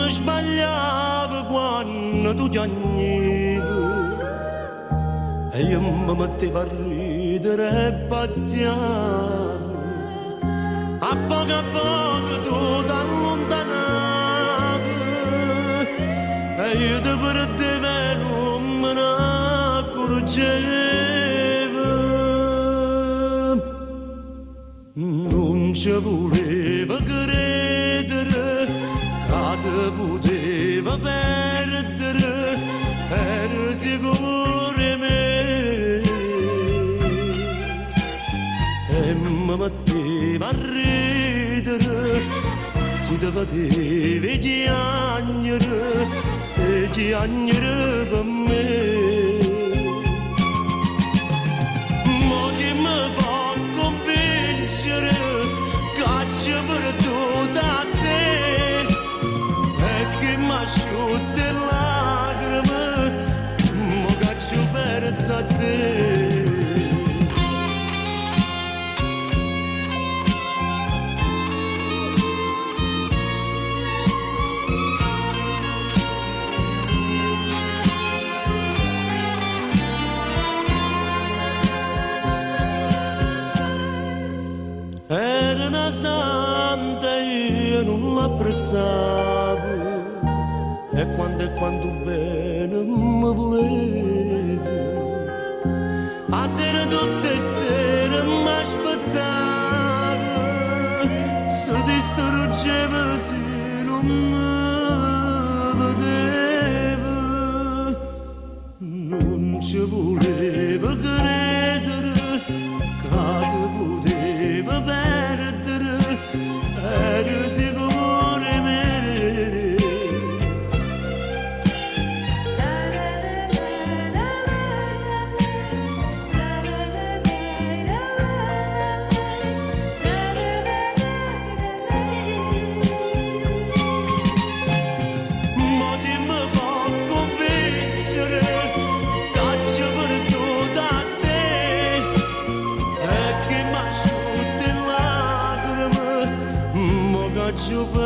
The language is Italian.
mi sbagliavo quando tu piangevi e io mi mettevo a ridere e pazziavo. A poco tu t'allontanavi e io ti perdevo e non me ne accorgevo. Non ci voleva credere che ti poteva perdere, ero sicuro di me. E mi metteva a ridere, si ti vedevi piangere per me. Ma chi mi può convincere che ci ho perduto a te e che mi asciutte le lacrime, ma che ci ho perso a te. Era una santa e io non l'apprezzavo e quando bene mi volevo. A sera tutte sere mi aspettavo, si distruggeva se non mi vedeva. Non ci voleva credere che ti poteva perdere, ero sicuro di me. Ma chi mi può convincere che ci ho perduto a te e che mi asciutte le lacrime, ma che ci ho perso